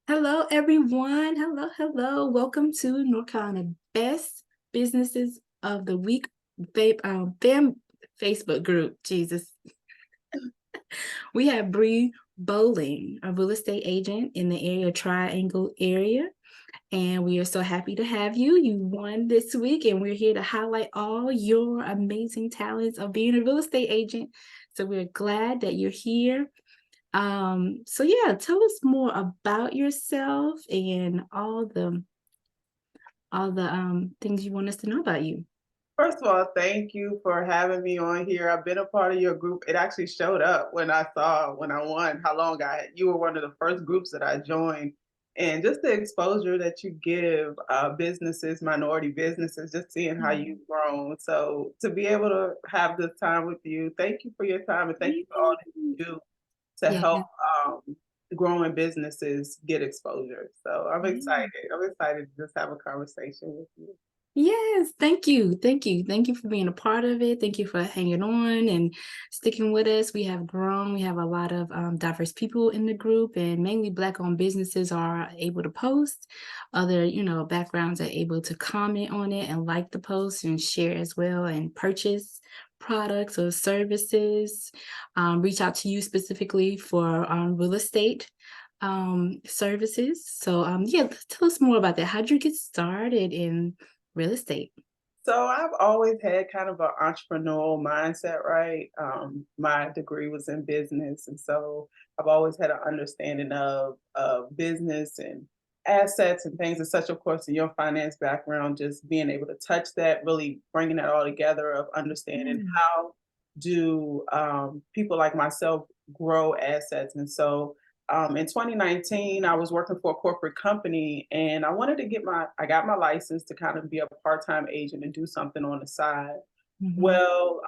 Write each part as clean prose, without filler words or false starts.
Hello, everyone. Hello, hello. Welcome to Norcana Best Businesses of the Week fam Facebook group. Jesus. We have Bree Bolling, a real estate agent in the area Triangle area. And we are so happy to have you. You won this week, and we're here to highlight all your amazing talents of being a real estate agent. So we're glad that you're here. So yeah, tell us more about yourself and all the things you want us to know about you. First of all, thank you for having me on here. I've been a part of your group. It actually showed up when I won how long I had. You were one of the first groups that I joined. And just the exposure that you give businesses, minority businesses, just seeing how Mhm. you've grown. So to be able to have this time with you, thank you for your time and thank you for all that you do to Yeah, help growing businesses get exposure. So I'm yeah. excited. I'm excited to just have a conversation with you. Yes, thank you. Thank you. Thank you for being a part of it. Thank you for hanging on and sticking with us. We have grown. We have a lot of diverse people in the group, and mainly Black-owned businesses are able to post. Other, backgrounds are able to comment on it and like the post and share as well and purchase products or services. Reach out to you specifically for real estate services. So yeah, tell us more about that. How did you get started in real estate? So I've always had kind of an entrepreneurial mindset, right? My degree was in business, and so I've always had an understanding of business and assets and things and such. Of course, in your finance background, just being able to touch that, really bringing that all together of understanding Yeah. how do people like myself grow assets, and so in 2019, I was working for a corporate company and I wanted to I got my license to kind of be a part-time agent and do something on the side. Mhm. Well,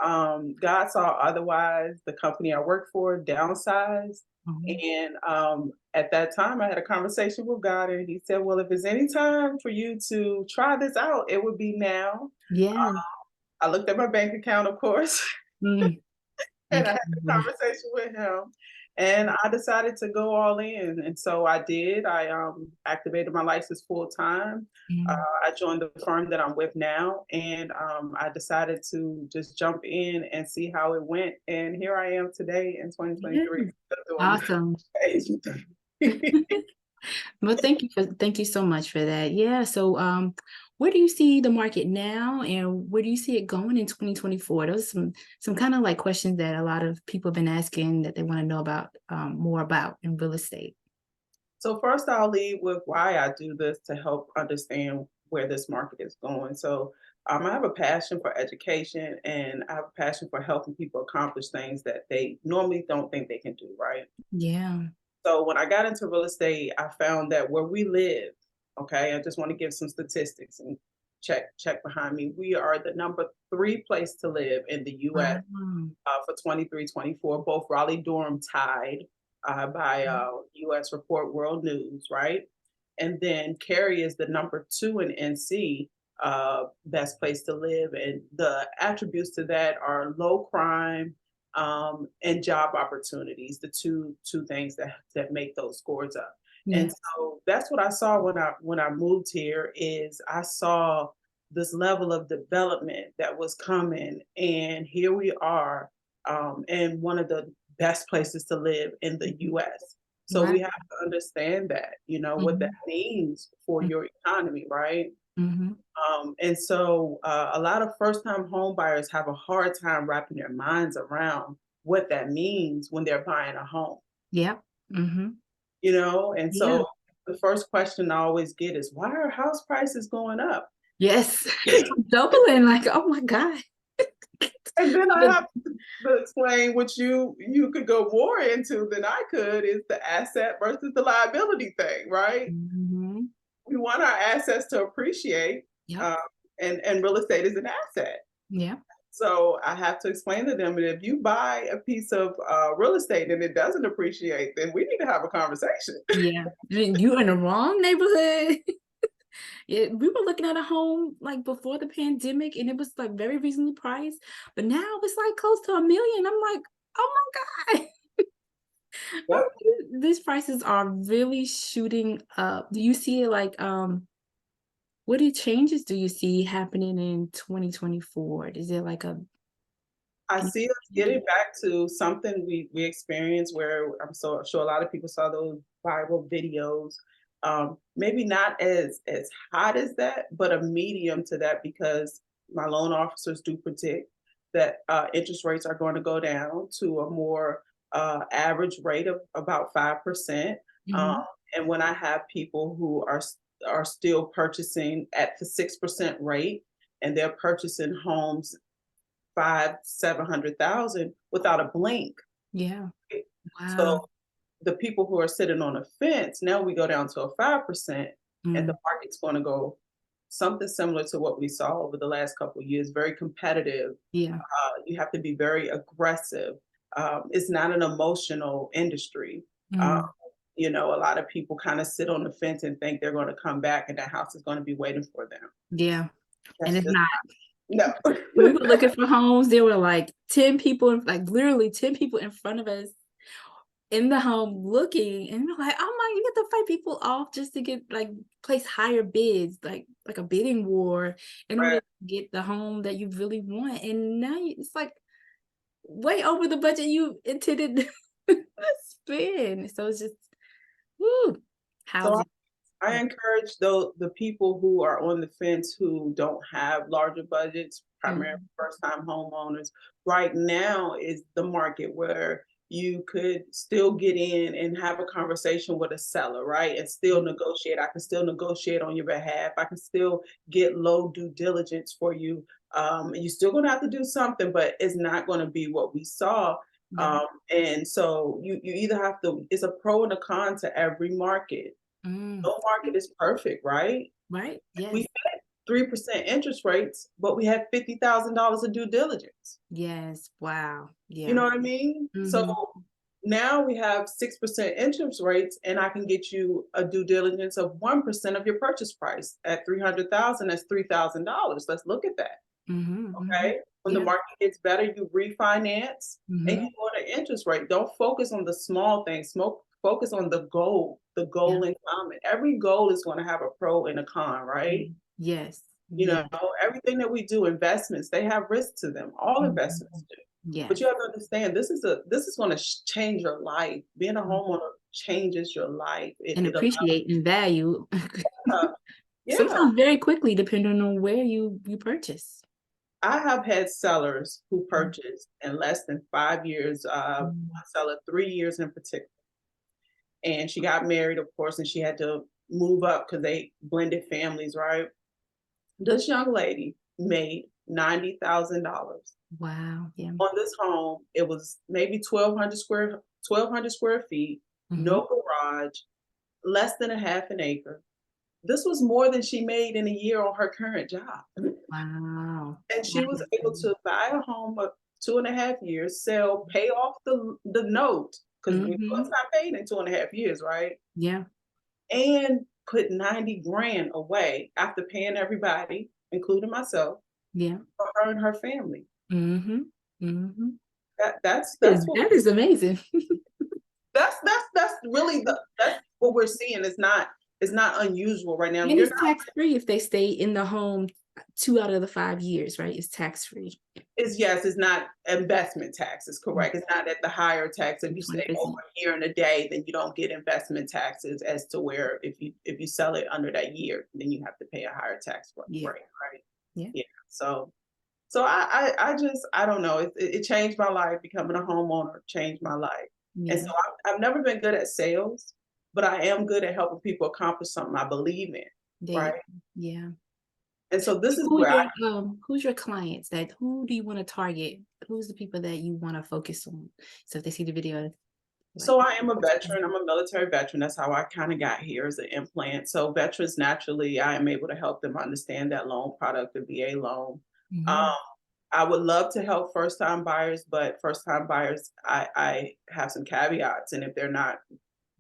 God saw otherwise. The company I worked for downsized. Mhm. And at that time, I had a conversation with God, and He said, well, if there's any time for you to try this out, it would be now. Yeah. I looked at my bank account, of course, Mm. and I Okay. had the conversation with him, and I decided to go all in, and so I did. I activated my license full time. Mm. I joined the firm that I'm with now, and I decided to just jump in and see how it went. And here I am today in Yeah. 2023, still doing Awesome. the thing. Well, thank you so much for that. Yeah. So where do you see the market now and where do you see it going in 2024? Those are some kind of like questions that a lot of people have been asking that they want to know about more about in real estate. So first, I'll lead with why I do this to help understand where this market is going. So I have a passion for education, and I have a passion for helping people accomplish things that they normally don't think they can do, right? Yeah. So when I got into real estate, I found that where we live, okay, I just want to give some statistics and check behind me. We are the number three place to live in the US Wow. for 23, 24, both Raleigh-Durham tied by US Report World News, right? And then Cary is the number two in NC, best place to live. And the attributes to that are low crime and job opportunities, the two things that make those scores up. And Yeah. so that's what I saw when I moved here is I saw this level of development that was coming, and here we are in one of the best places to live in the US. So Wow. we have to understand that, what that Mhm. means for your economy, right? Mhm. And so a lot of first time home buyers have a hard time wrapping their minds around what that means when they're buying a home, Yep. Mhm. And Yeah. so the first question I always get is, why are house prices going up? Yes. Doubling, like, oh my God. And then I The have to explain what you could go more into than I could is the asset versus the liability thing, right? Mhm. We want our assets to appreciate, Yep. um, and real estate is an asset. Yeah. So I have to explain to them that if you buy a piece of real estate and it doesn't appreciate, then we need to have a conversation. Yeah. You're in the wrong neighborhood. Yeah, we were looking at a home like before the pandemic and it was like very reasonably priced, but now it's like close to 1 million. I'm like, oh my God. Yep. These prices are really shooting up. Do you see it like, changes do you see happening in 2024? Is it like a I any see us getting back to something we experienced where I'm so sure a lot of people saw those viral videos. Maybe not as hot as that, but a medium to that because my loan officers do predict that interest rates are going to go down to a more average rate of about 5%. Um, Mhm. and when I have people who are still purchasing at the 6% rate and they're purchasing homes 700,000 without a blink. Yeah. So Wow. the people who are sitting on the fence, now we go down to a 5% and the Mm. market's going to go something similar to what we saw over the last couple of years, very competitive. Yeah. You have to be very aggressive. It's not an emotional industry. Uh, Mm. a lot of people kind of sit on the fence and think they're going to come back and that house is going to be waiting for them. Yeah. And That's it's just not. no. When we were looking for homes, there were like 10 people, like literally 10 people in front of us in the home looking, and we're like, "Oh my, you have to fight people off just to get like place higher bids, like a bidding war in order Right. to get the home that you really want." And now it's like way over the budget you intended to spend. So it's just woo, So housing. I encourage the people who are on the fence who don't have larger budgets, primarily Mhm. first-time homeowners. Right now is the market where you could still get in and have a conversation with a seller, right? And still negotiate. I can still negotiate on your behalf. I can still get low due diligence for you. And you're still going to have to do something, but it's not going to be what we saw. Yeah. And so you either have to. It's a pro and a con to every market. Mm. No market is perfect, right? Right? We Yes. had 3% interest rates, but we had $50,000 of due diligence. Yes. Wow. You Yeah. know what I mean? So Mhm. now we have 6% interest rates, and I can get you a due diligence of 1% of your purchase price at 300,000. That's $3,000. Let's look at that. Mhm. Mhm. Okay. When the Yeah. market gets better, you refinance and you Mhm. go on an interest rate. Don't focus on the small things. Focus on the Yeah. goal in common. Every goal is going to have a pro and a con, right? Mm. Yes. You Yeah. know, everything that we do, investments, they have risk to them. All investments Mhm. do. But Yes. you have to understand this is going to change your life. Being a Mm. homeowner changes your life. And It allows appreciate and value yeah. sometimes very quickly depending on where you purchase. I have had sellers who Mm. purchased in less than 5 years, Mm. one seller 3 years in particular, and she got married, of course, and she had to move up because they blended families, right? This young lady made $90,000 Wow. Yeah. on this home. It was maybe 1,200 square feet, Mhm. no garage, less than a half an acre. This was more than she made in a year on her current job. Wow. And she That was is able to buy a home of 2.5 years, sell, pay off the note, because we know it's Mhm. not paid in 2.5 years, right? Yeah. And put 90 grand away after paying everybody, including myself, Yeah. for her and her family. Mhm. Mhm. That's what That is amazing. that's really that's what we're seeing. It's not unusual right now. And You're it's tax-free if they stay in the home 2 out of the 5 years, right? It's tax-free. Is yes, it's not investment tax, is Mm. correct. It's not at the higher tax. If you stay over 20%. a year and a day, then you don't get investment taxes as to where if you sell it under that year, then you have to pay a higher tax Yeah. rate, right? Yeah. Yeah. So I don't know. It changed my life. Becoming a homeowner changed my life. And so Yeah. I've never been good at sales, but I am good at helping people accomplish something I believe in, They right? yeah. And so this is Who are where I who's your clients that who do you wanna target? Who's the people that you wanna focus on? So if they see the video, like, So I am a veteran. I'm a military veteran. That's how I kind of got here as an implant. So veterans naturally, I am able to help them understand that loan product, the VA loan. Um, Mhm. I would love to help first time buyers, but first time buyers, I have some caveats. And if they're not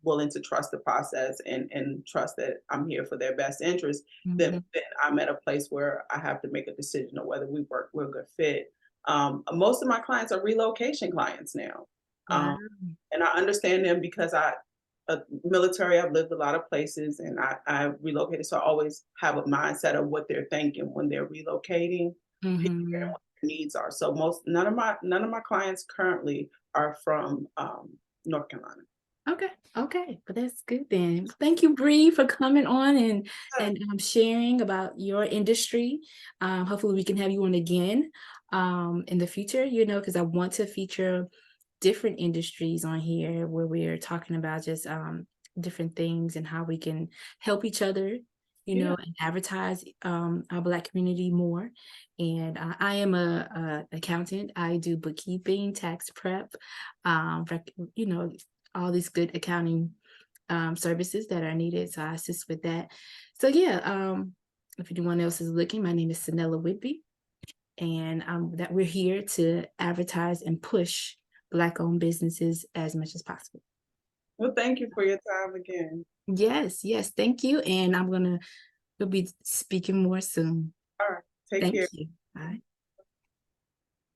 willing to trust the process and trust that I'm here for their best interest, then, Mhm. then I'm at a place where I have to make a decision of whether we're a good fit. Most of my clients are relocation clients now. Wow. And I understand them because military, I've lived a lot of places and I relocated. So I always have a mindset of what they're thinking when they're relocating, figuring Mhm. what their needs are. So none of my clients currently are from North Carolina. Okay, okay, but that's good then. Thank you, Bree, for coming on Yeah, and sharing about your industry. Hopefully, we can have you on again in the future. Because I want to feature different industries on here where we're talking about just different things and how we can help each other. yeah. And advertise our Black community more. And I am a accountant. I do bookkeeping, tax prep, you know, all these good accounting services that are needed. So I assist with that. So yeah, if anyone else is looking, my name is Sanella Whitby, and that we're here to advertise and push Black-owned businesses as much as possible. Well, thank you for your time again. Yes, yes, thank you, and we'll be speaking more soon. All right. Take Thank care. you.